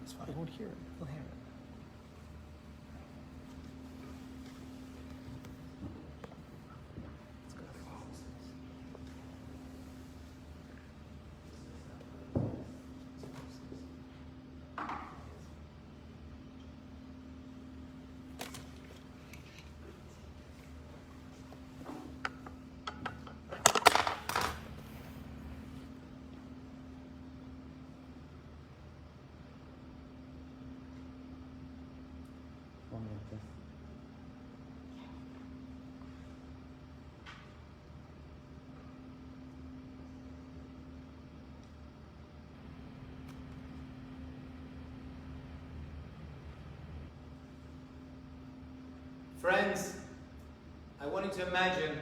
It's fine. He won't hear it. He'll hear it. Friends, I want you to imagine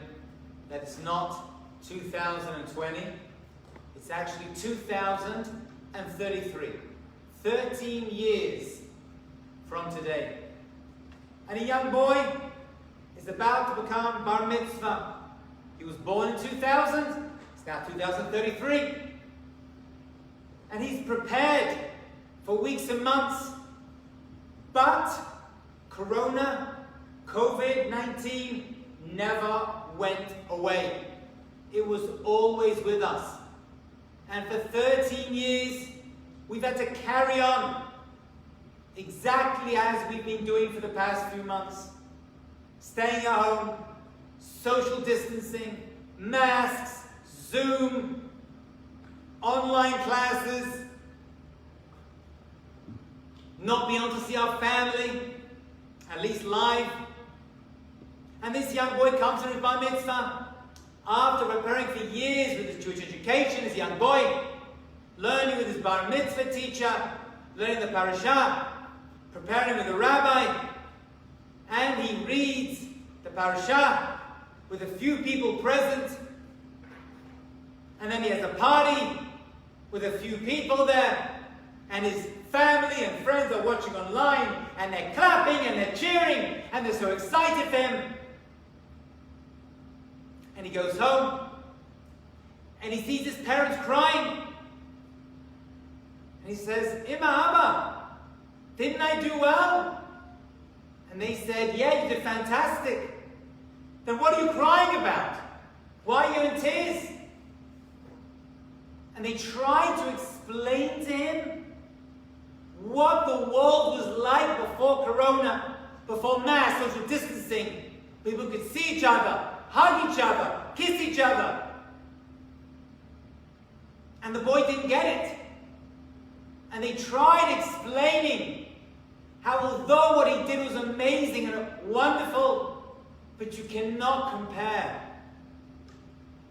that it's not 2020, it's actually 2033. 13 years from today. And a young boy is about to become bar mitzvah. He was born in 2000, it's now 2033. And he's prepared for weeks and months. But Corona, COVID-19 never went away. It was always with us. And for 13 years, we've had to carry on exactly as we've been doing for the past few months. Staying at home, social distancing, masks, Zoom, online classes, not being able to see our family, at least live. And this young boy comes to his bar mitzvah after preparing for years with his Jewish education as a young boy, learning with his bar mitzvah teacher, learning the parashah, preparing with the rabbi, and he reads the parashah with a few people present, and then he has a party with a few people there, and his family and friends are watching online, and they're clapping and they're cheering, and they're so excited for him. And he goes home, and he sees his parents crying, and he says, Ima, Abba, didn't I do well? And they said, yeah, you did fantastic. Then what are you crying about? Why are you in tears? And they tried to explain to him what the world was like before Corona, before mass social distancing. People could see each other, hug each other, kiss each other. And the boy didn't get it. And they tried explaining how although what he did was amazing and wonderful, but you cannot compare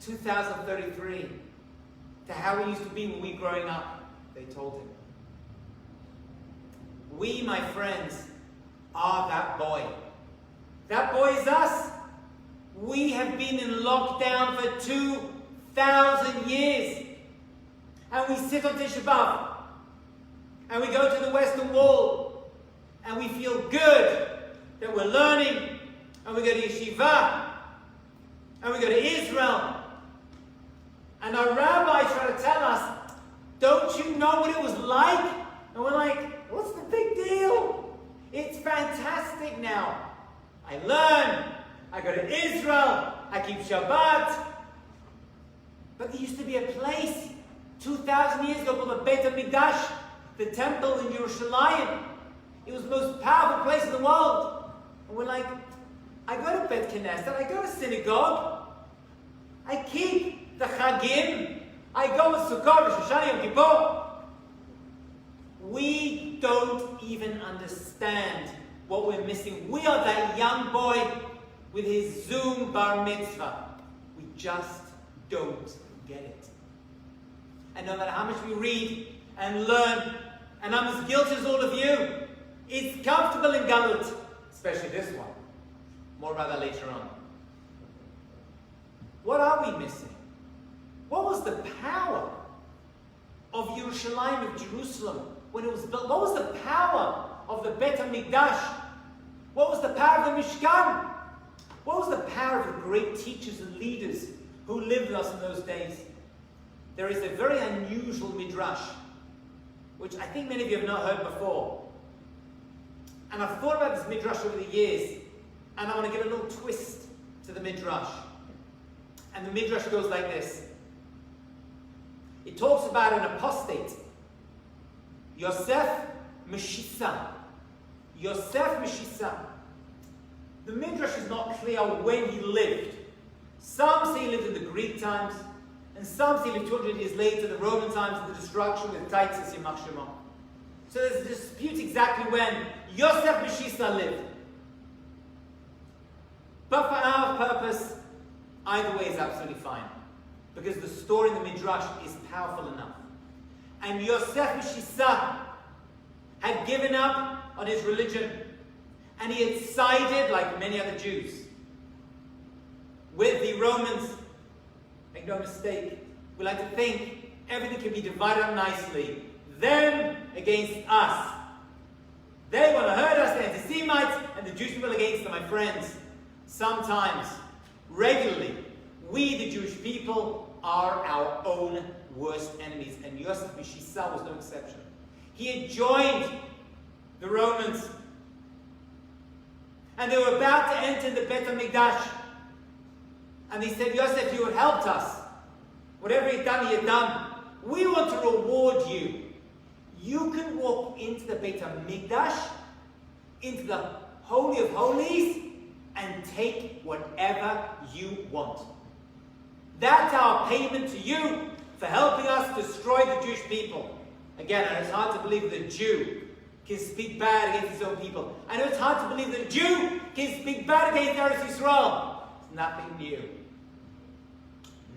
2033 to how it used to be when we were growing up, they told him. We, my friends, are that boy. That boy is us. We have been in lockdown for 2,000 years. And we sit on Tisha B'Av. And we go to the Western Wall. And we feel good that we're learning. And we go to Yeshiva. And we go to Israel. And our rabbis try to tell us, don't you know what it was like? And we're like, what's the big deal? It's fantastic now. I learn. I go to Israel. I keep Shabbat. But there used to be a place 2,000 years ago called the Beit Midrash, the temple in Jerusalem. It was the most powerful place in the world. And we're like, I go to Beit Knesset. I go to synagogue. I keep the Chagim. I go with Sukkot, Rosh Hashanah, Yom Kippur. We don't even understand what we're missing. We are that young boy with his Zoom bar mitzvah. We just don't get it. And no matter how much we read and learn, and I'm as guilty as all of you, it's comfortable in Galut, especially this one. More about that later on. What are we missing? What was the power of Yerushalayim, of Jerusalem, when it was built? What was the power of the Beit HaMikdash? What was the power of the Mishkan? What was the power of the great teachers and leaders who lived with us in those days? There is a very unusual Midrash which I think many of you have not heard before. And I've thought about this Midrash over the years, and I want to give a little twist to the Midrash. And the Midrash goes like this. It talks about an apostate, Yosef Meshisa. Yosef Meshisa. The Midrash is not clear when he lived. Some say he lived in the Greek times, and some say he lived 200 years later, the Roman times, of the destruction with Titus Yamach Shema. So there's a dispute exactly when Yosef Meshisa lived. But for our purpose, either way is absolutely fine. Because the story in the Midrash is powerful enough. And Yosef Meshisa had given up on his religion. And he had sided, like many other Jews, with the Romans. Make no mistake, we like to think everything can be divided up nicely. Them against us. They want to hurt us, the anti-Semites, and the Jewish people against them, my friends. Sometimes, regularly, we, the Jewish people, are our own worst enemies. And Yosef Meshisa was no exception. He had joined the Romans. And they were about to enter the Bet HaMikdash. And they said, Yosef, you had helped us. Whatever you'd done, he had done. We want to reward you. You can walk into the Bet HaMikdash, into the Holy of Holies, and take whatever you want. That's our payment to you for helping us destroy the Jewish people. Again, it's hard to believe that a Jew can speak bad against his own people. I know it's hard to believe that a Jew can speak bad against Eretz Yisrael. It's nothing new.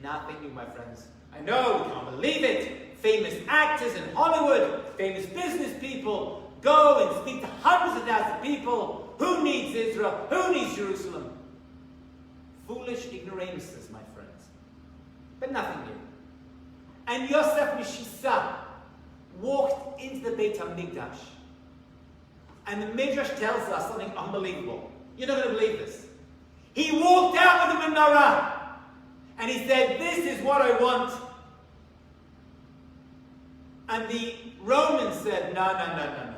Nothing new, my friends. I know, we can't believe it. Famous actors in Hollywood, famous business people, go and speak to hundreds of thousands of people. Who needs Israel? Who needs Jerusalem? Foolish ignoramuses, my friends. But nothing new. And Yosef Meshisa walked into the Beit HaMikdash. And the Midrash tells us something unbelievable. You're not going to believe this. He walked out with the menorah. And he said, this is what I want. And the Romans said, no.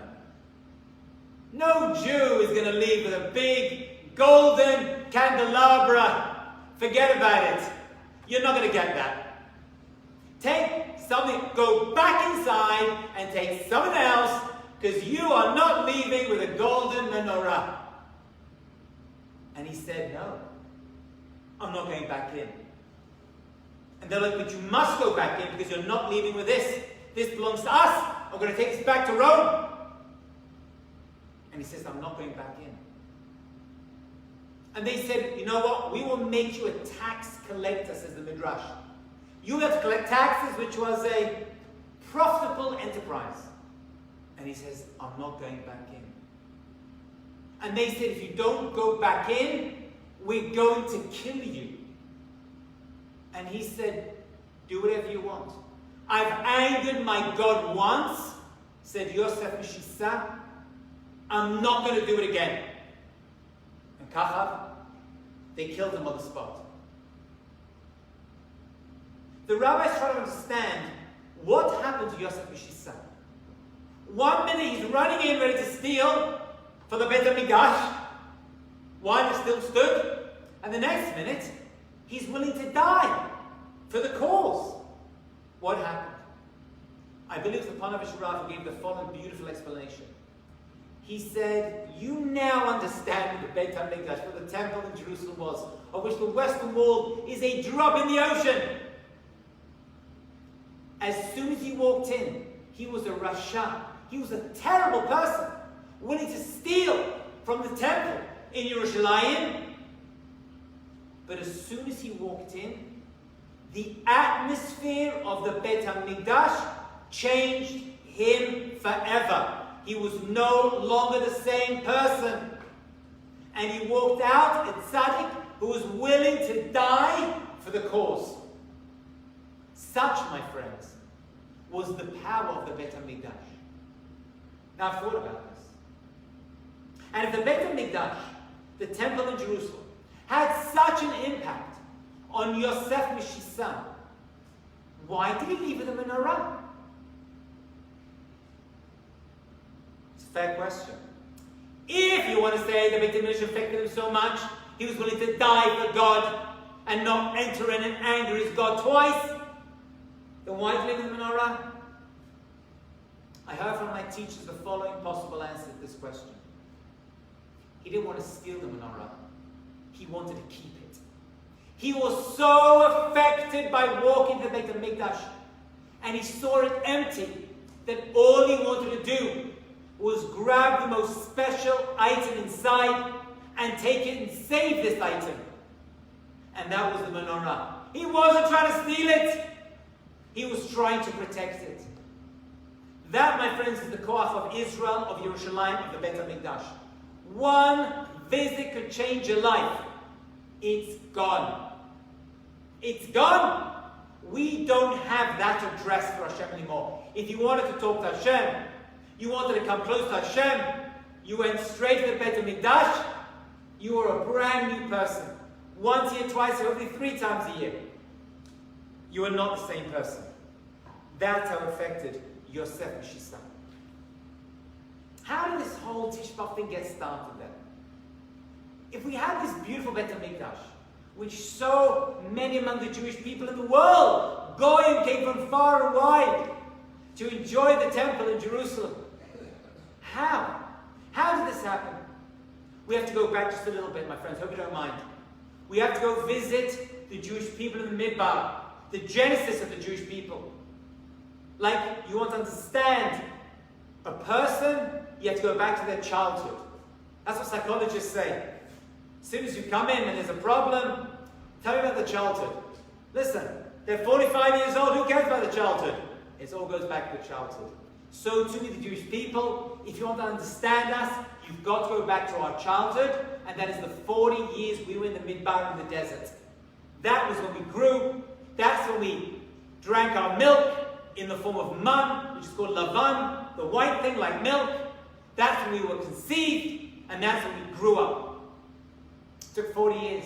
No Jew is going to leave with a big golden candelabra. Forget about it. You're not going to get that. Take something, go back inside and take something else, because you are not leaving with a golden menorah. And he said, no, I'm not going back in. And they're like, but you must go back in because you're not leaving with this. This belongs to us. I'm going to take this back to Rome. And he says, I'm not going back in. And they said, you know what? We will make you a tax collector, says the Midrash. You have to collect taxes, which was a profitable enterprise. And he says, I'm not going back in. And they said, if you don't go back in, we're going to kill you. And he said, do whatever you want. I've angered my God once, said Yosef Meshisa. I'm not going to do it again. And Kachav, they killed him on the spot. The rabbis try to understand what happened to Yosef Meshisa. 1 minute he's running in ready to steal for the Bet HaMikdash while it still stood. And the next minute, he's willing to die for the cause. What happened? I believe the Panavish Rav gave the following beautiful explanation. He said, you now understand the Bet HaMikdash, what the temple in Jerusalem was, of which the western wall is a drop in the ocean. As soon as he walked in, he was a Rasha. He was a terrible person, willing to steal from the temple in Yerushalayim. But as soon as he walked in, the atmosphere of the Bet HaMikdash changed him forever. He was no longer the same person. And he walked out a tzaddik who was willing to die for the cause. Such, my friends, was the power of the Bet HaMikdash. Now I've thought about this. And if the Bet HaMikdash, the temple in Jerusalem, had such an impact on Yosef Meshisa, why did he leave with a menorah? It's a fair question. If you want to say the Beit HaMikdash affected him so much, he was willing to die for God and not enter in and anger his God twice, then why did he live in the menorah? I heard from my teachers the following possible answer to this question. He didn't want to steal the menorah. He wanted to keep it. He was so affected by walking to the Beit HaMikdash, and he saw it empty, that all he wanted to do was grab the most special item inside and take it and save this item. And that was the menorah. He wasn't trying to steal it. He was trying to protect it. That, my friends, is the koach of Israel, of Yerushalayim, of the Beit HaMikdash. One visit could change your life. It's gone. It's gone. We don't have that address for Hashem anymore. If you wanted to talk to Hashem, you wanted to come close to Hashem, you went straight to the Beit HaMikdash, you were a brand new person. Once a year, twice a year, hopefully 3 times a year. You are not the same person. That's how it affected Yosef Mishisam. How did this whole Tishba thing get started then? If we had this beautiful Beit HaMikdash, which so many among the Jewish people in the world, Goyim came from far and wide to enjoy the temple in Jerusalem. How? How did this happen? We have to go back just a little bit, my friends. Hope you don't mind. We have to go visit the Jewish people in the Midbar, the genesis of the Jewish people. Like, you want to understand a person, you have to go back to their childhood. That's what psychologists say. As soon as you come in and there's a problem, tell me about the childhood. Listen, they're 45 years old, who cares about the childhood? It all goes back to childhood. So too with the Jewish people, if you want to understand us, you've got to go back to our childhood, and that is the 40 years we were in the Midbar in the desert. That was when we grew. That's when we drank our milk in the form of man, which is called lavan, the white thing like milk. That's when we were conceived, and that's when we grew up. It took 40 years.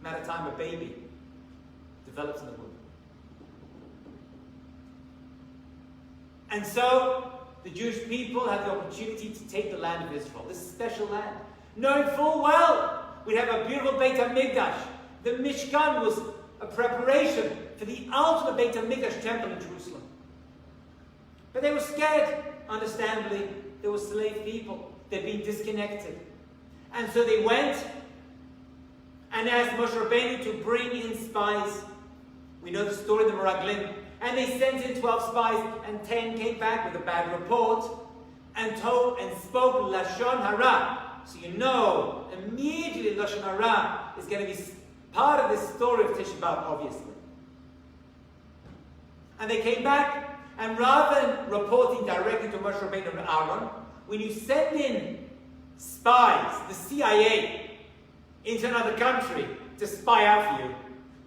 Amount of time a baby develops in the womb. And so, the Jewish people had the opportunity to take the land of Israel, this special land, knowing full well we'd have a beautiful Beit HaMikdash. The Mishkan was a preparation for the ultimate Beit HaMikdash temple in Jerusalem. But they were scared, understandably. They were slave people. They'd been disconnected. And so they went and asked Moshe Rabbeinu to bring in spies. We know the story of the Meraglim. And they sent in 12 spies, and 10 came back with a bad report and told and spoke Lashon Hara. So you know, immediately Lashon Hara is going to be part of this story of Tisha B'Av, obviously. And they came back, and rather than reporting directly to Moshe Rabbeinu and Aaron, when you send in spies, the CIA, into another country to spy out for you,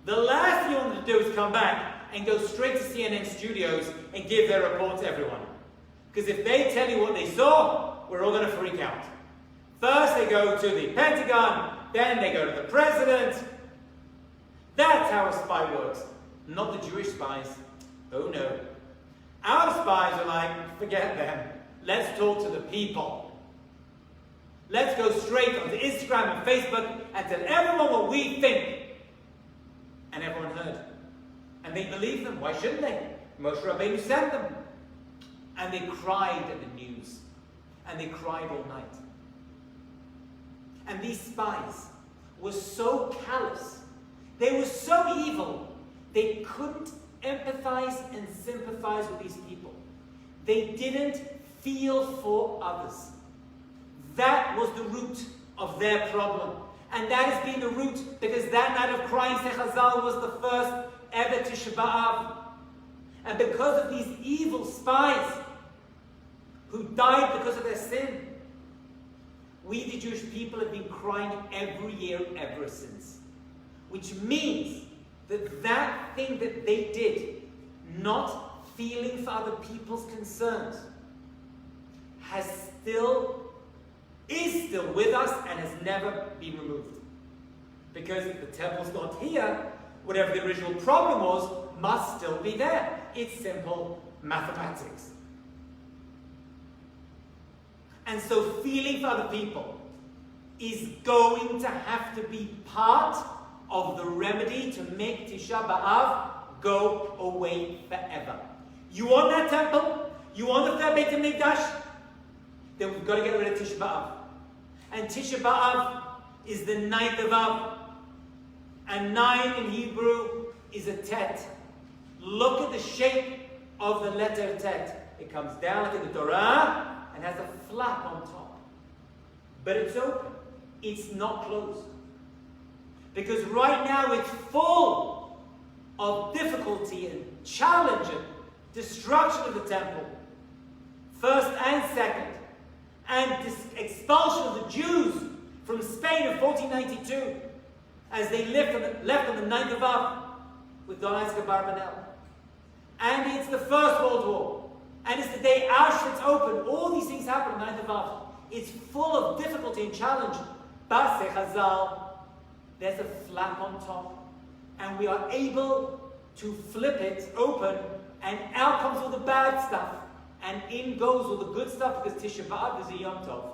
the last thing you want to do is come back and go straight to CNN studios and give their report to everyone. Because if they tell you what they saw, we're all going to freak out. First they go to the Pentagon, then they go to the president. That's how a spy works. Not the Jewish spies. Oh no. Our spies are like, forget them. Let's talk to the people. Let's go straight onto Instagram and Facebook and tell everyone what we think. And everyone heard. And they believed them. Why shouldn't they? Moshe Rabbeinu sent them. And they cried at the news. And they cried all night. And these spies were so callous. They were so evil. They couldn't empathize and sympathize with these people. They didn't feel for others. That was the root of their problem. And that has been the root, because that night of crying, say Chazal, was the first ever Tisha B'Av. And because of these evil spies who died because of their sin, we, the Jewish people, have been crying every year ever since. Which means that that thing that they did, not feeling for other people's concerns, is still with us and has never been removed. Because if the temple's not here, whatever the original problem was must still be there. It's simple mathematics. And so feeling for other people is going to have to be part of the remedy to make Tisha B'Av go away forever. You want that temple? You want the third Beit HaMikdash? Then we've got to get rid of Tisha B'Av. And Tisha B'Av is the 9th of Av. And 9 in Hebrew is a tet. Look at the shape of the letter tet. It comes down like in the Torah and has a flap on top. But it's open. It's not closed. Because right now it's full of difficulty and challenge and destruction of the temple. First and second. And this expulsion of the Jews from Spain in 1492 as they left on the 9th of Av with Don Isaac Barbanel. And it's the First World War. And it's the day Auschwitz opened. All these things happen on the 9th of Av. It's full of difficulty and challenge. But say Chazal, there's a flap on top. And we are able to flip it open, and out comes all the bad stuff. And in goes all the good stuff, because Tisha B'Av is a Yom Tov.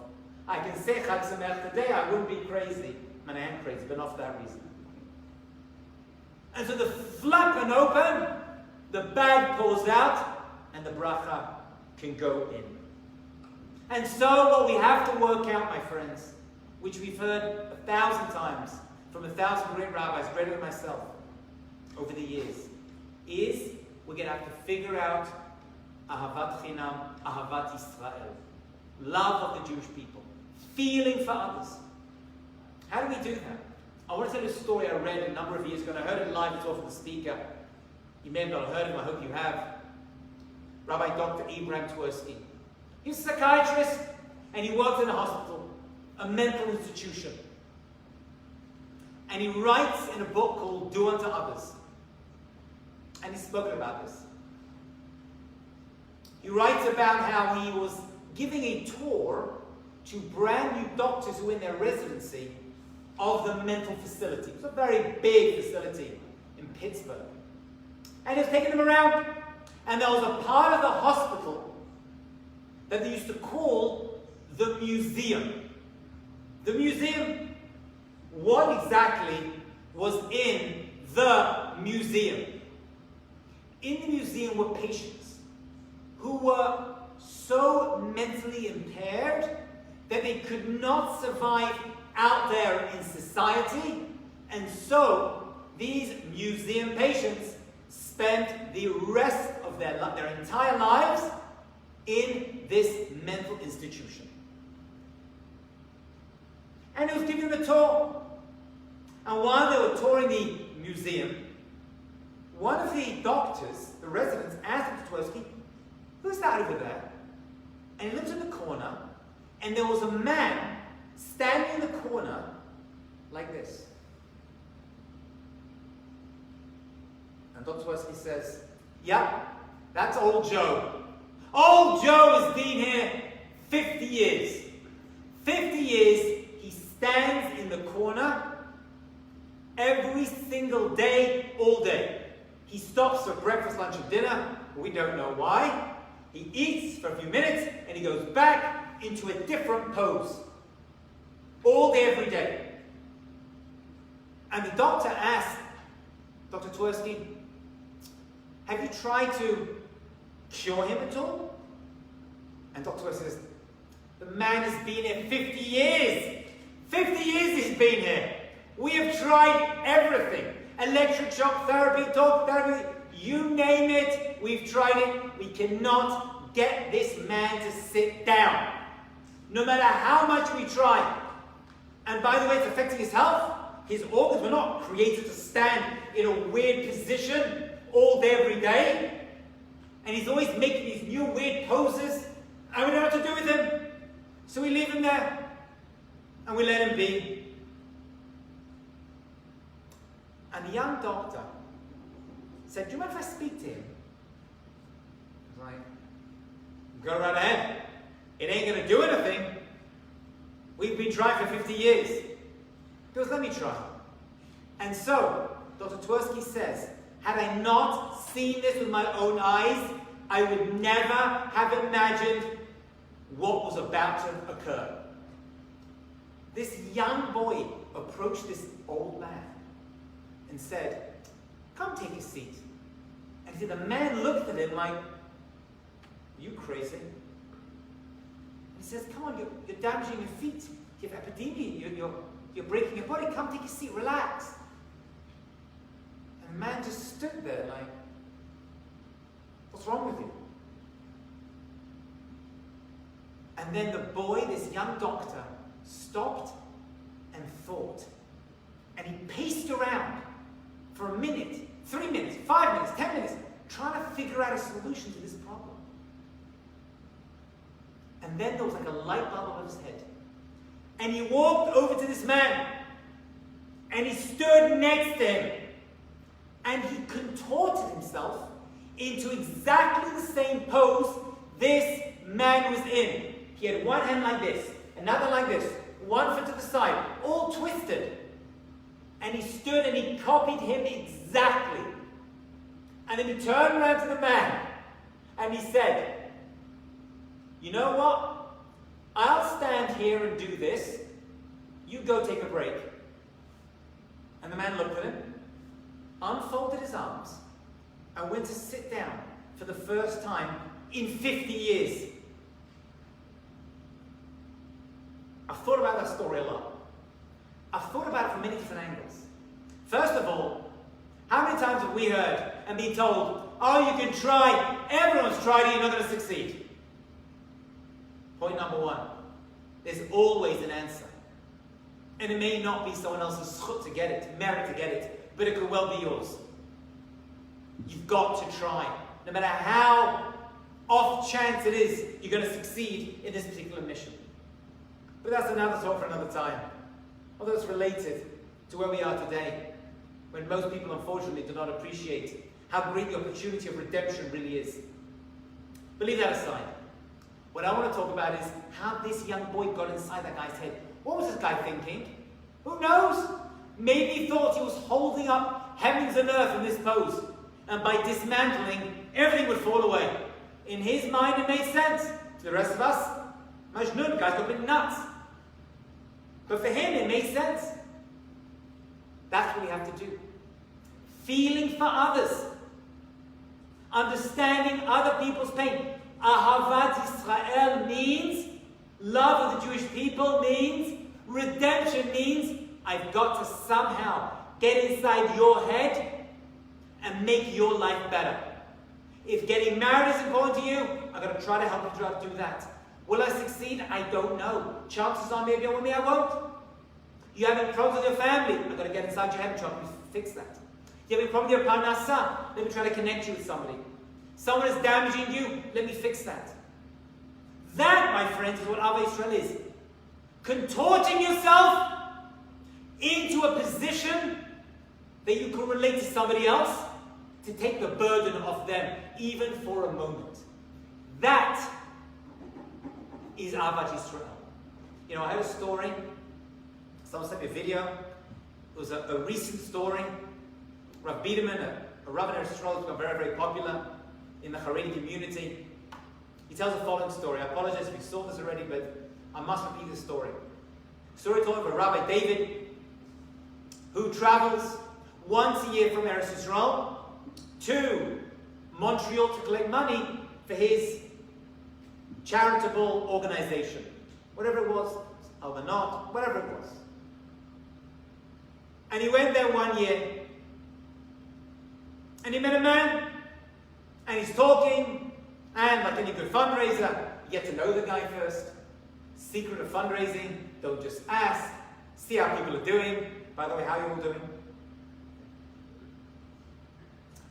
I can say Chag Sameach today, I wouldn't be crazy. I mean, I am crazy, but not for that reason. And so the flap can open, the bag pulls out, and the bracha can go in. And so what we have to work out, my friends, which we've heard 1,000 times from 1,000 great rabbis, greater than myself, over the years, is we're going to have to figure out Ahavat Chinam, Ahavat Israel. Love of the Jewish people. Feeling for others. How do we do that? I want to tell you a story I read a number of years ago, and I heard it live as well from the speaker. You may have not heard him, I hope you have. Rabbi Dr. Abraham Twersky. He's a psychiatrist, and he worked in a hospital, a mental institution. And he writes in a book called Do Unto Others. And he's spoken about this. He writes about how he was giving a tour to brand new doctors who were in their residency of the mental facility. It was a very big facility in Pittsburgh. And he was taking them around. And there was a part of the hospital that they used to call the museum. The museum. What exactly was in the museum? In the museum were patients who were so mentally impaired that they could not survive out there in society, and so these museum patients spent the rest of their entire lives in this mental institution. And he was giving them a tour. And while they were touring the museum, one of the doctors, the residents, asked Dr. Twersky, "Who's that over there?" And he looked in the corner, and there was a man standing in the corner like this. And Dr. Twersky says, "Yeah, that's old Joe. Old Joe has been here 50 years. 50 years, he stands in the corner every single day, all day. He stops for breakfast, lunch, and dinner. We don't know why. He eats for a few minutes, and he goes back into a different pose. All day, every day." And the doctor asked Dr. Twersky, "Have you tried to cure him at all?" And Dr. Twersky says, "The man has been here 50 years. 50 years he's been here. We have tried everything. Electric shock therapy, talk therapy, you name it, we've tried it. We cannot get this man to sit down. No matter how much we try." And by the way, it's affecting his health. His organs were not created to stand in a weird position all day, every day. And he's always making these new weird poses. And we don't know what to do with him. So we leave him there. And we let him be. And the young doctor said, "Do you mind if I speak to him?" I was like, "Go right ahead. It ain't going to do anything. We've been trying for 50 years. He goes, "Let me try." And so, Dr. Twersky says, had I not seen this with my own eyes, I would never have imagined what was about to occur. This young boy approached this old man and said, "Come take a seat." And the man looked at him like, "Are you crazy?" And he says, "Come on, you're damaging your feet. You have epidemia. You're breaking your body. Come take a seat. Relax." And the man just stood there like, "What's wrong with you?" And then the boy, this young doctor, stopped and thought. And he paced around for a minute, 3 minutes, 5 minutes, 10 minutes, trying to figure out a solution to this problem. And then there was like a light bulb above his head. And he walked over to this man. And he stood next to him. And he contorted himself into exactly the same pose this man was in. He had one hand like this, another like this, one foot to the side, all twisted. And he stood and he copied him exactly. And then he turned around to the man and he said, "You know what? I'll stand here and do this. You go take a break." And the man looked at him, unfolded his arms, and went to sit down for the first time in 50 years. I've thought about that story a lot. I've thought about it from many different angles. First of all, how many times have we heard and been told, "Oh, you can try, everyone's tried it, you're not going to succeed"? Point number one, there's always an answer. And it may not be someone else's schut to get it, merit to get it, but it could well be yours. You've got to try. No matter how off chance it is, you're going to succeed in this particular mission. But that's another talk for another time. Although it's related to where we are today, when most people unfortunately do not appreciate how great the opportunity of redemption really is. But leave that aside. What I want to talk about is how this young boy got inside that guy's head. What was this guy thinking? Who knows? Maybe he thought he was holding up heavens and earth in this pose. And by dismantling, everything would fall away. In his mind, it made sense. To the rest of us, Majnun, the guy's got a bit nuts. But for him, it made sense. That's what we have to do. Feeling for others. Understanding other people's pain. Ahavat Israel means, love of the Jewish people means, redemption means, I've got to somehow get inside your head and make your life better. If getting married is important to you, I've got to try to help you do that. Will I succeed? I don't know. Chances are maybe with me, I won't. You having problems with your family? I've got to get inside your head and try to fix that. You having problems with your parnasa? Let me try to connect you with somebody. Someone is damaging you, let me fix that. That, my friends, is what Ava Yisrael is. Contorting yourself into a position that you can relate to somebody else, to take the burden off them, even for a moment. That is Ahavat Yisrael. You know, I heard a story. Someone sent me a video. It was a recent story. Rav Biederman, a Rav in Israel, who's become very, very popular in the Haredi community. He tells the following story. I apologize if you saw this already, but I must repeat this story. Story told of a Rabbi David who travels once a year from Eretz Yisrael to Montreal to collect money for his charitable organization. Whatever it was, Almanot, whatever it was. And he went there one year and he met a man and he's talking, and like any good fundraiser, you get to know the guy first. Secret of fundraising, don't just ask. See how people are doing. By the way, how are you all doing?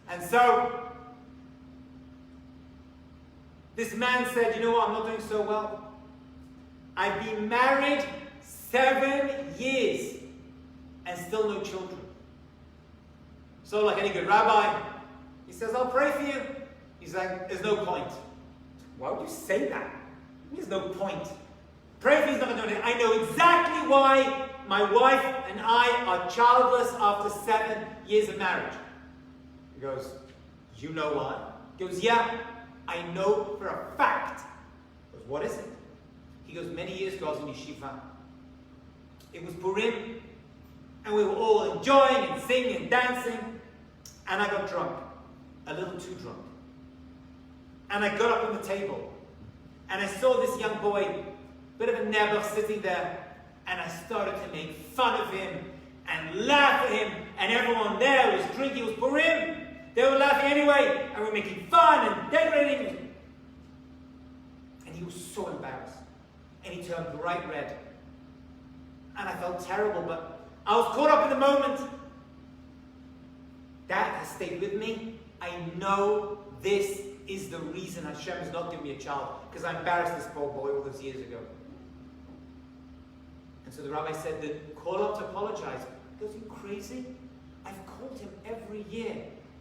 And so, this man said, "You know what, I'm not doing so well. I've been married 7 years and still no children." So like any good rabbi, he says, "I'll pray for you." He's like, "There's no point." Why would you say that? There's no point. Pray for you, he's not going to do anything. I know exactly why my wife and I are childless after 7 years of marriage. He goes, "You know why?" He goes, "Yeah, I know for a fact." He goes, "What is it?" He goes, many years ago I was in yeshiva. It was Purim, and we were all enjoying and singing and dancing, and I got drunk, a little too drunk. And I got up on the table, and I saw this young boy, bit of a nebuch, sitting there, and I started to make fun of him and laugh at him, and everyone there was drinking. It was Purim. They were laughing anyway, and we were making fun and decorating. And he was so embarrassed, and he turned bright red. And I felt terrible, but I was caught up in the moment. That has stayed with me. I know this is the reason Hashem has not given me a child, because I embarrassed this poor boy all those years ago. And so the rabbi said that call up to apologize. He goes, you crazy? I've called him every year.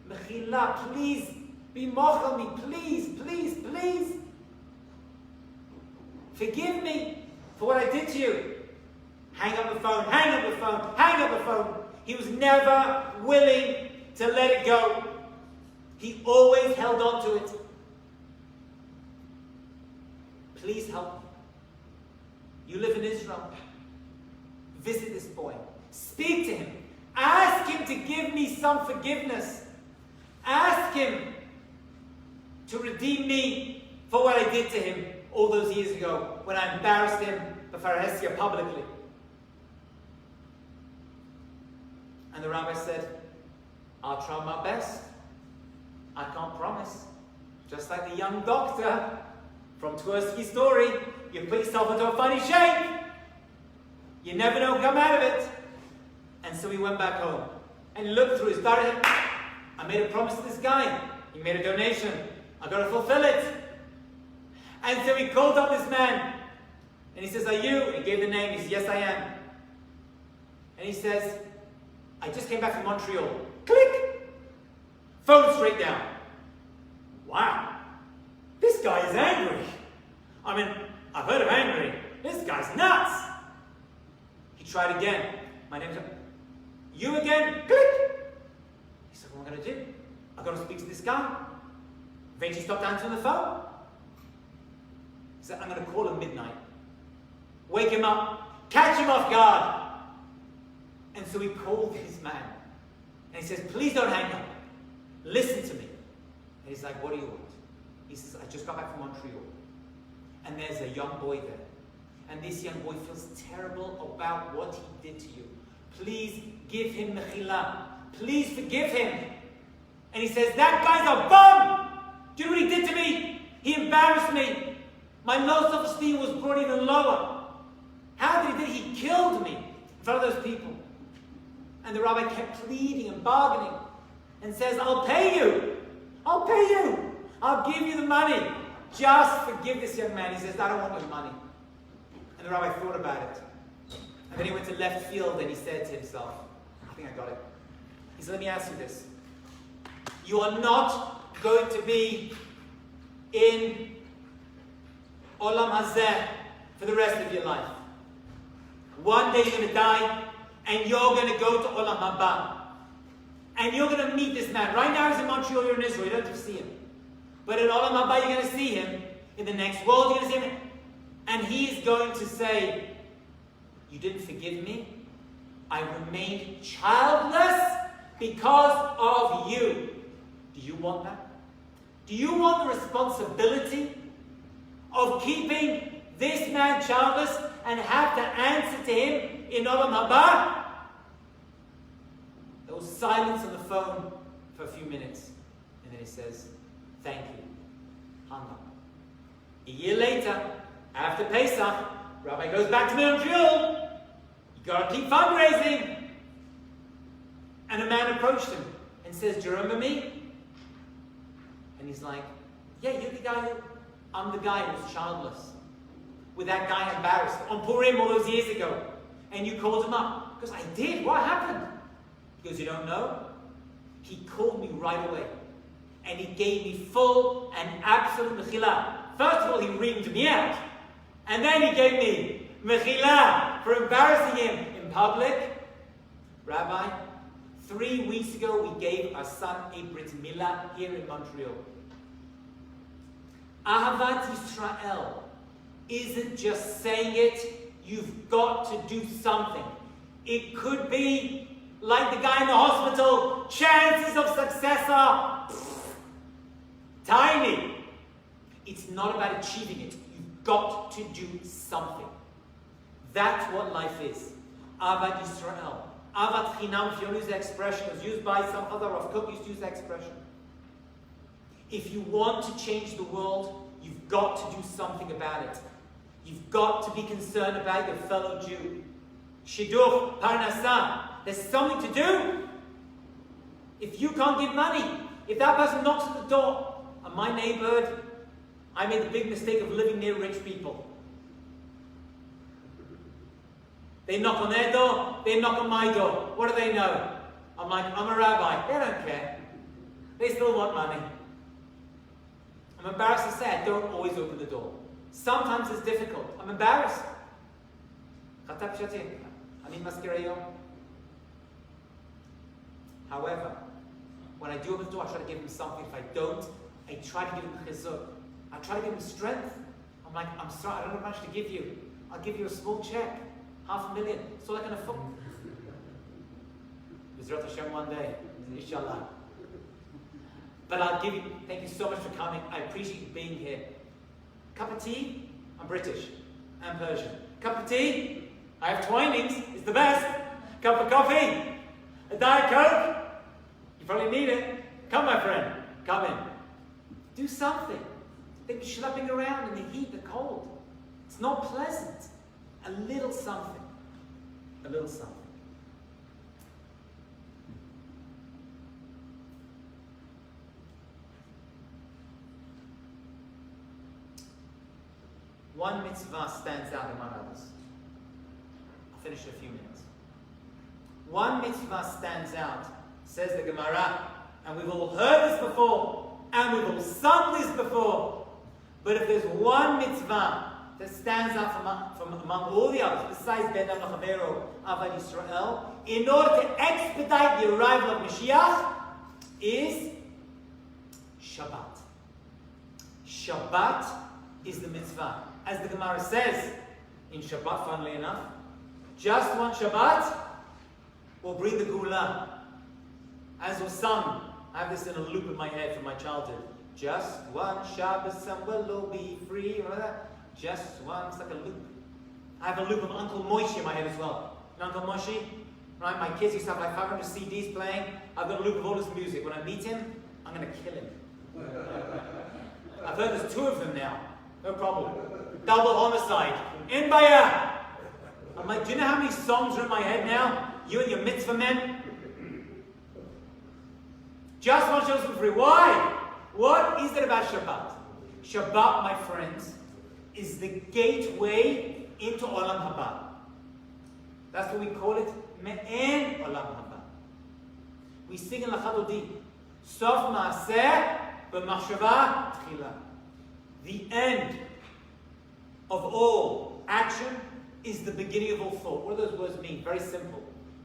Mechila, please, be mochel me, please, please, please. Forgive me for what I did to you. Hang up the phone, hang up the phone, hang up the phone. He was never willing to let it go. He always held on to it. Please help me. You live in Israel. Visit this boy. Speak to him. Ask him to give me some forgiveness. Ask him to redeem me for what I did to him all those years ago when I embarrassed him before Hesia publicly. And the rabbi said, I'll try my best. I can't promise. Just like the young doctor from Tversky's story, you put yourself into a funny shape. You never know what'll come out of it. And so he went back home. And he looked through his diary. I made a promise to this guy. He made a donation. I've got to fulfill it. And so he called up this man. And he says, are you? And he gave the name. He says, yes, I am. And he says, I just came back from Montreal. Click! Phone straight down. Wow. This guy is angry. I mean, I've heard of angry. This guy's nuts. He tried again. My name's... You again? Click! He said, what am I going to do? I've got to speak to this guy. Eventually he stopped answering the phone. He said, I'm going to call him midnight. Wake him up. Catch him off guard. And so he called his man. And he says, please don't hang up. Listen to me. And he's like, what do you want? He says, I just got back from Montreal. And there's a young boy there. And this young boy feels terrible about what he did to you. Please give him mechila. Please forgive him. And he says, that guy's a bum! Do you know what he did to me? He embarrassed me. My low self-esteem was brought even lower. How did he do it? He killed me in front of those people. And the rabbi kept pleading and bargaining and says, I'll pay you. I'll pay you. I'll give you the money. Just forgive this young man. He says, I don't want your money. And the rabbi thought about it. And then he went to left field and he said to himself, I think I got it. He said, let me ask you this. You are not going to be in Olam Hazeh for the rest of your life. One day you're going to die and you're going to go to Olam Haba. And you're going to meet this man. Right now he's in Montreal, you're in Israel, you don't have to see him. But in Olam Haba you're going to see him. In the next world you're going to see him. And he's going to say, you didn't forgive me? I remained childless because of you. Do you want that? Do you want the responsibility of keeping this man childless and have to answer to him in Olam Haba? There was silence on the phone for a few minutes. And then he says, thank you. Hung up. A year later, after Pesach, Rabbi goes back to Montreal. You got to keep fundraising. And a man approached him and says, do you remember me? And he's like, yeah, you're the guy I'm the guy who was childless. With that guy embarrassed on Purim all those years ago. And you called him up. He goes, I did. What happened? He goes, you don't know? He called me right away. And he gave me full and absolute mechila. First of all, he reamed me out. And then he gave me mechila for embarrassing him in public. Rabbi, 3 weeks ago, we gave our son a Brit Milah here in Montreal. Ahavat Yisrael isn't just saying it. You've got to do something. It could be like the guy in the hospital. Chances of success are tiny. It's not about achieving it. You've got to do something. That's what life is. Avad Yisrael. Avat Chinam, if you don't use the expression, it was used by some other Rav Kook used to use the expression. If you want to change the world, you've got to do something about it. You've got to be concerned about your fellow Jew. Shidduch, Parnasah. There's something to do. If you can't give money, if that person knocks at the door, in my neighborhood, I made the big mistake of living near rich people. They knock on their door, they knock on my door. What do they know? I'm like, I'm a rabbi. They don't care. They still want money. I'm embarrassed to say I don't always open the door. Sometimes it's difficult. I'm embarrassed. However, when I do open the door, I try to give him something. If I don't, I try to give him chizuk. I try to give him strength. I'm like, I'm sorry, I don't have much to give you. I'll give you a small check. $500,000. That's all I can afford. B'ezrat Hashem one day. Inshallah. But I'll give you, thank you so much for coming. I appreciate you being here. Cup of tea? I'm British. I'm Persian. Cup of tea? I have Twinings. It's the best. Cup of coffee? A Diet Coke? You probably need it. Come, my friend. Come in. Do something. They're schlepping around in the heat, the cold. It's not pleasant. A little something. A little something. One mitzvah stands out among others. I'll finish in a few minutes. One mitzvah stands out, says the Gemara, and we've all heard this before, and we've all sung this before. But if there's one mitzvah that stands out from among all the others, besides Ben Adam L'Chavero, Avad Yisrael, in order to expedite the arrival of Mashiach, is Shabbat. Shabbat is the mitzvah. As the Gemara says in Shabbat, funnily enough, just one Shabbat will bring the Gula. As was sung, I have this in a loop in my head from my childhood. Just one Shabbos and we'll be free. Remember that? Just one, it's like a loop. I have a loop of Uncle Moshe in my head as well. And Uncle Moshe, right? My kids used to have like 500 CDs playing. I've got a loop of all his music. When I meet him, I'm going to kill him. I've heard there's 2 of them now. No problem. Double homicide. In Baya. I'm like, do you know how many songs are in my head now? You and your mitzvah men? Just one Shabbos for free. Why? What is it about Shabbat? Shabbat, my friends, is the gateway into Olam Haba. That's what we call it, Me'en Olam Haba. We sing in Lachadodi, Sof Ma'aseh B'machshava Tchila. The end of all action is the beginning of all thought. What do those words mean? Very simple.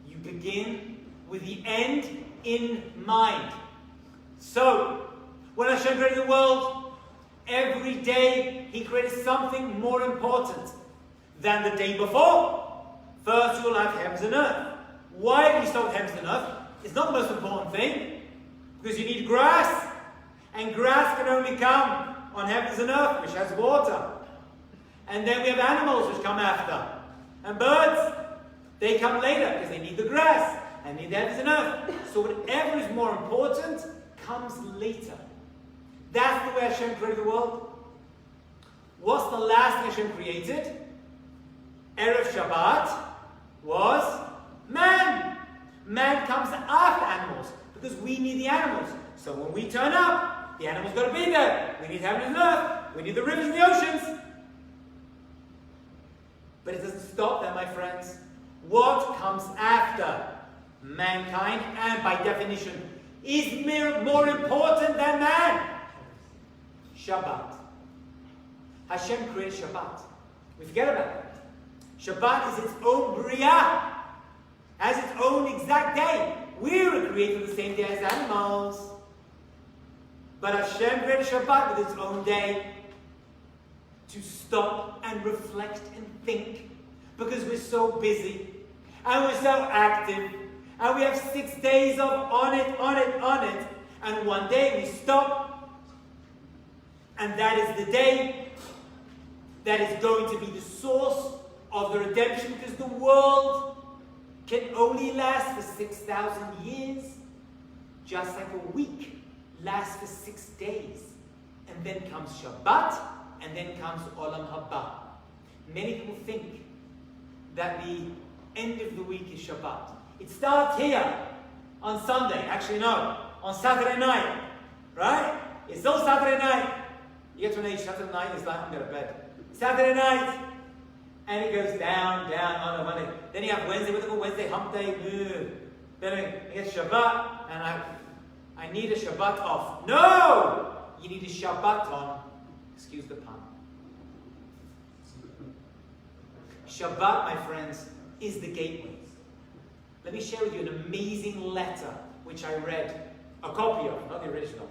You begin with the end in mind. So, when Hashem created the world, every day He created something more important than the day before. First, you'll have heavens and earth. Why did He start with heavens and earth? It's not the most important thing. Because you need grass. And grass can only come on heavens and earth, which has water. And then we have animals which come after. And birds, they come later because they need the grass and need the heavens and earth. So whatever is more important comes later. That's the way Hashem created the world. What's the last thing Hashem created? Erev Shabbat was man. Man comes after animals because we need the animals. So when we turn up, the animals got to be there. We need heaven and earth. We need the rivers and the oceans. But it doesn't stop there, my friends. What comes after mankind, and by definition, is more important than man? Shabbat. Hashem created Shabbat. We forget about that. Shabbat is its own bria, has its own exact day. We were created the same day as animals. But Hashem created Shabbat with its own day. to stop and reflect and think, because we're so busy and we're so active and we have 6 days of on it, and one day we stop, and that is the day that is going to be the source of the redemption, because the world can only last for 6,000 years, just like a week lasts for 6 days. And then comes Shabbat, and then comes Olam Haba. Many people think that the end of the week is Shabbat. It starts here on Sunday. Actually, no, on Saturday night, right? It's all Saturday night. You get to an age, Saturday night is like, I'm going to bed. Saturday night, and it goes down, on Monday. Then you have Wednesday, what they call Wednesday, hump day. Then you get Shabbat, and I need a Shabbat off. No! You need a Shabbat on. Excuse the pun. Shabbat, my friends, is the gateway. Let me share with you an amazing letter which I read, a copy of, not the original,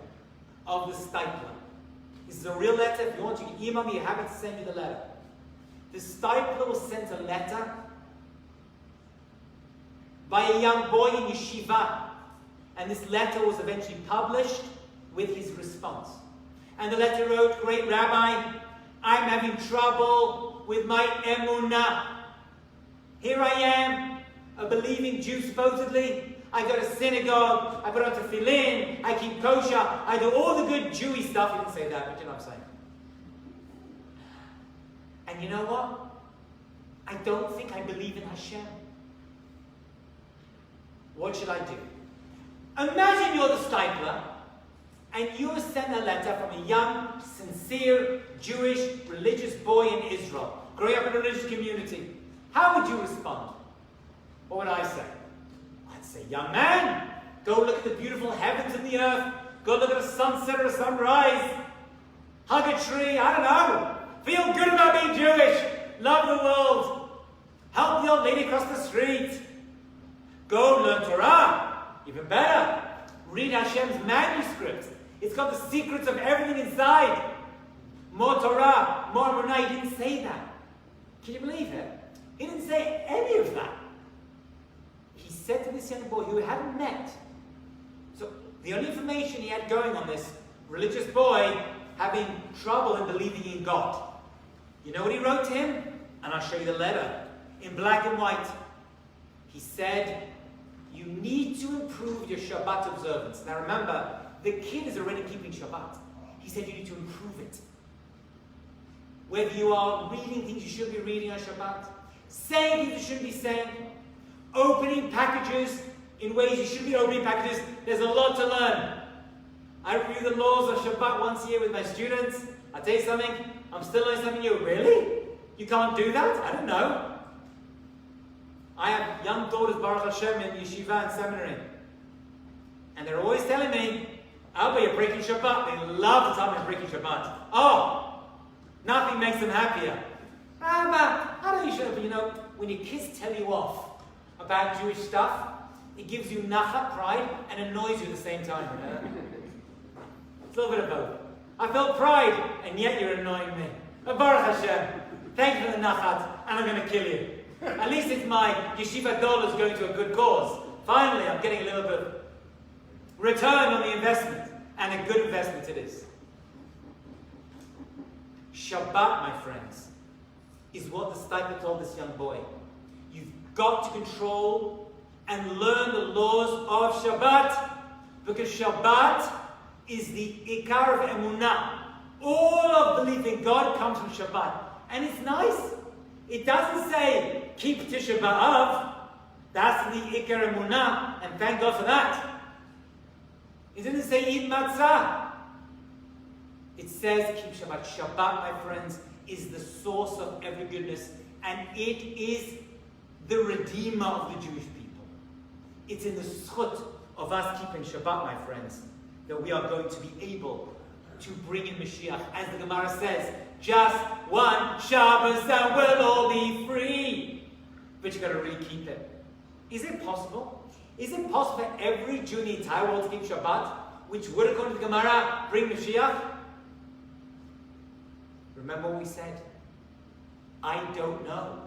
of the Stipler. This is a real letter. If you want, you can email me. I'm happy to send you the letter. The Stipler was sent a letter by a young boy in yeshiva, and this letter was eventually published with his response. And the letter wrote, "Great Rabbi, I'm having trouble with my emunah. Here I am, a believing Jew supposedly. I go to synagogue, I put on tefillin, I keep kosher, I do all the good Jewy stuff." He didn't say that, but you know what I'm saying. And you know what? I don't think I believe in Hashem. What should I do? Imagine you're the Stipler, and you were sent a letter from a young, sincere, Jewish, religious boy in Israel, growing up in a religious community. How would you respond? What would I say? I'd say, young man, go look at the beautiful heavens and the earth. Go look at a sunset or a sunrise. Hug a tree, I don't know. Feel good about being Jewish. Love the world. Help the old lady across the street. Go learn Torah. Even better. Read Hashem's manuscript. It's got the secrets of everything inside. More Torah, more Emunah. He didn't say that. Can you believe it? He didn't say any of that. He said to this young boy who he hadn't met. So the only information he had going on this religious boy having trouble in believing in God. You know what he wrote to him? And I'll show you the letter. In black and white. He said, you need to improve your Shabbat observance. Now remember, the kid is already keeping Shabbat. He said you need to improve it. Whether you are reading things you should be reading on Shabbat, saying things you shouldn't be saying, opening packages in ways you should be opening packages, there's a lot to learn. I review the laws of Shabbat once a year with my students. I'll tell you something, I'm still learning something new. Really? You can't do that? I don't know. I have young daughters, Baruch Hashem, in yeshiva and seminary. And they're always telling me, Abba, you're breaking Shabbat. They love the time I'm breaking Shabbat. Oh, nothing makes them happier. Abba, how do you show up? You know, when your kids tell you off about Jewish stuff, it gives you nachat, pride, and annoys you at the same time. You know? It's a little bit of both. I felt pride, and yet you're annoying me. But Baruch Hashem, thank you for the nachat, and I'm going to kill you. At least it's my yeshiva dollars going to a good cause. Finally, I'm getting a little bit of return on the investment, and a good investment it is. Shabbat, my friends, is what the Stipler told this young boy. You've got to control and learn the laws of Shabbat, because Shabbat is the ikar of emunah. All of belief in God comes from Shabbat. And it's nice. It doesn't say, keep Tisha B'Av. That's the ikar emunah, and thank God for that. It didn't say, eat matzah. It says, keep Shabbat. Shabbat, my friends, is the source of every goodness, and it is the redeemer of the Jewish people. It's in the zchut of us keeping Shabbat, my friends, that we are going to be able to bring in Mashiach. As the Gemara says, just one Shabbos and we'll all be free. But you've got to really keep it. Is it possible? Is it possible for every Jew in the entire world to keep Shabbat, which would, according to the Gemara, bring Mashiach? Remember what we said? I don't know.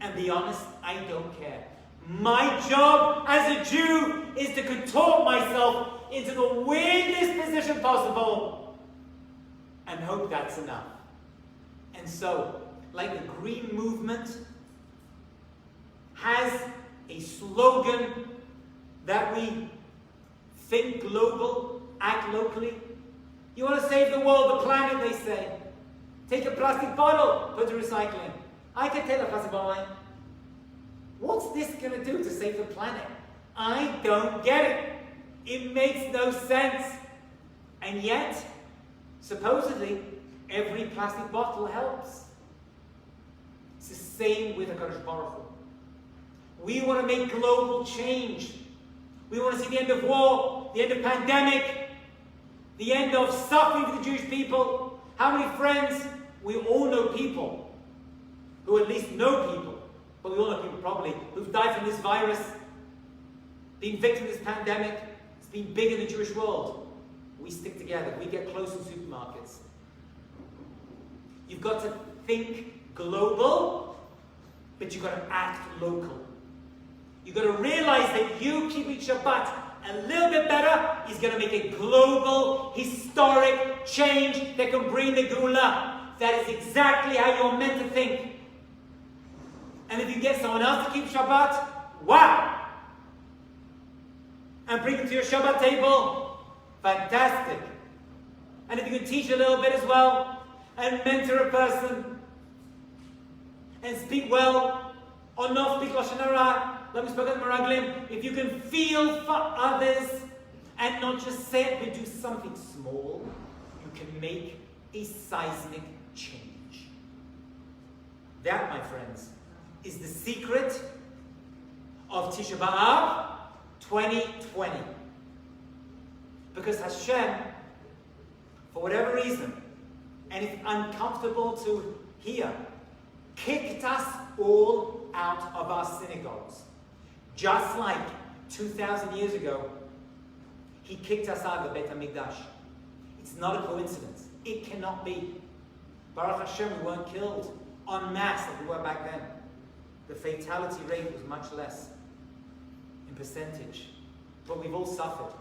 And be honest, I don't care. My job as a Jew is to contort myself into the weirdest position possible and hope that's enough. And so, like the Green Movement has a slogan that we think global, act locally. You want to save the world, the planet, they say. Take a plastic bottle, put it to recycling. I can take a plastic bottle. What's this going to do to save the planet? I don't get it. It makes no sense. And yet, supposedly, every plastic bottle helps. It's the same with HaKadosh Baruch Hu. We want to make global change. We want to see the end of war, the end of pandemic, the end of suffering for the Jewish people. How many friends? We all know people who at least know people, but we all know people probably who've died from this virus, been victims of this pandemic. It's been big in the Jewish world. We stick together. We get close in supermarkets. You've got to think global, but you've got to act local. You've got to realize that you keeping Shabbat a little bit better is going to make a global, historic change that can bring the Geula. That is exactly how you're meant to think. And if you get someone else to keep Shabbat, wow! And bring them to your Shabbat table, fantastic. And if you can teach a little bit as well, and mentor a person, and speak well, or not speak Lashon Hara, like we spoke at Meraglim, if you can feel for others, and not just say it, but do something small, you can make a seismic change. That, my friends, is the secret of Tisha B'Av 2020. Because Hashem, for whatever reason, and it's uncomfortable to hear, kicked us all out of our synagogues. Just like 2,000 years ago, He kicked us out of the Beit HaMikdash. It's not a coincidence. It cannot be. Baruch Hashem, we weren't killed en masse like we were back then. The fatality rate was much less in percentage. But we've all suffered.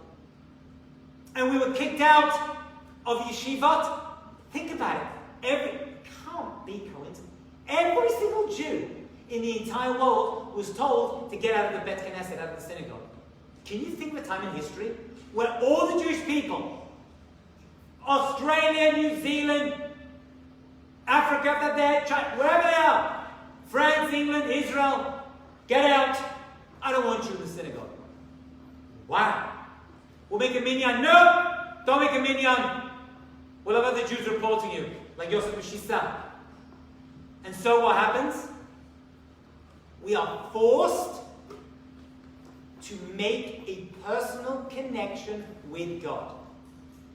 And we were kicked out of yeshivot. Think about it. It can't be coincidence. Every single Jew in the entire world was told to get out of the Bet Knesset, out of the synagogue. Can you think of a time in history where all the Jewish people, Australia, New Zealand, Africa, China, wherever they are, France, England, Israel, get out. I don't want you in the synagogue. Wow. We'll make a minyan. No, don't make a minyan. We'll have other Jews reporting you, like Yosef Mishisa. And so what happens? We are forced to make a personal connection with God.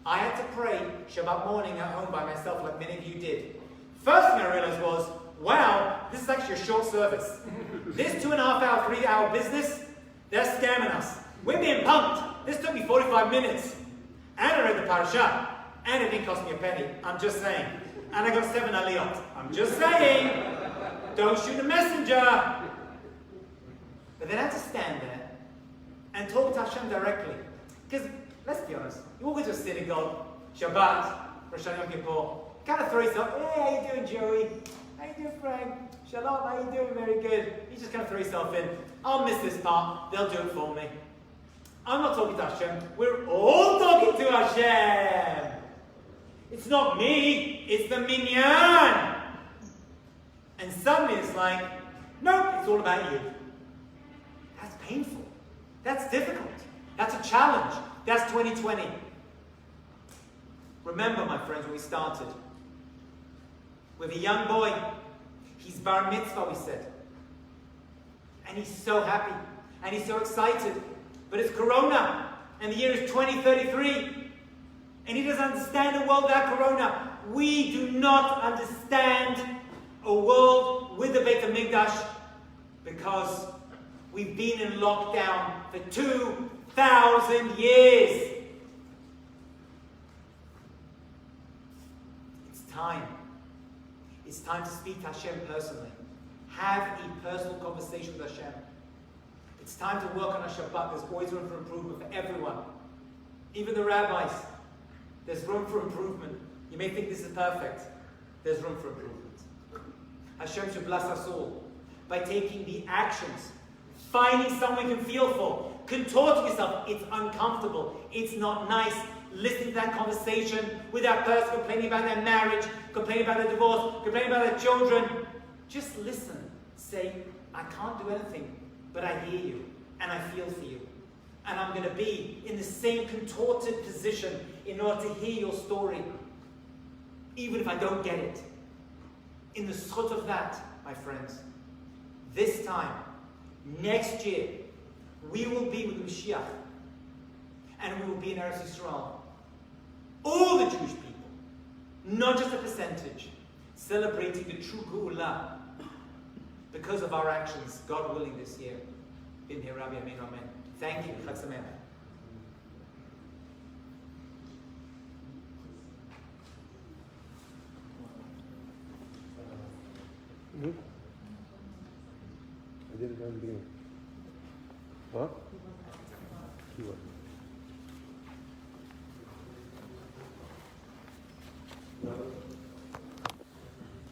I had to pray Shabbat morning at home by myself, like many of you did. First thing I realized was, wow, this is actually a short service. This 2.5 hour, 3 hour business, they're scamming us. We're being pumped. This took me 45 minutes. And I read the parasha. And it didn't cost me a penny. I'm just saying. And I got 7 aliyot. I'm just saying. Don't shoot the messenger. But then I had to stand there and talk to Hashem directly. Because, let's be honest, you walk into a synagogue, Shabbat, Rosh Hashanah, Yom Kippur, kind of throw yourself, hey, how you doing, Joey? How you doing, Frank? Shalom, how you doing? Very good. You just kind of throw yourself in. I'll miss this part. They'll do it for me. I'm not talking to Hashem. We're all talking to Hashem. It's not me. It's the minyan. And suddenly it's like, nope, it's all about you. That's painful. That's difficult. That's a challenge. That's 2020. Remember, my friends, when we started with a young boy, he's bar mitzvah, we said. And he's so happy. And he's so excited. But it's Corona. And the year is 2033. And he doesn't understand a world without Corona. We do not understand a world with the Beit HaMikdash because we've been in lockdown for 2,000 years. It's time It's time to speak to Hashem personally. Have a personal conversation with Hashem. It's time to work on a Shabbat. There's always room for improvement for everyone. Even the rabbis. There's room for improvement. You may think this is perfect. There's room for improvement. Hashem should bless us all by taking the actions, finding someone you can feel for. Contort to yourself. It's uncomfortable. It's not nice. Listening to that conversation with that person complaining about their marriage, complaining about their divorce, complaining about their children. Just listen. Say, I can't do anything, but I hear you and I feel for you. And I'm going to be in the same contorted position in order to hear your story, even if I don't get it. In the zchut of that, my friends, this time, next year, we will be with Mashiach, and we will be in Eretz Yisrael. All the Jewish people, not just a percentage, celebrating the true Geula because of our actions, God willing, this year. Bin Hi Rabbi Amen Amen. Thank you. Chag Sameach. I did it at the beginning. Huh? Keyword.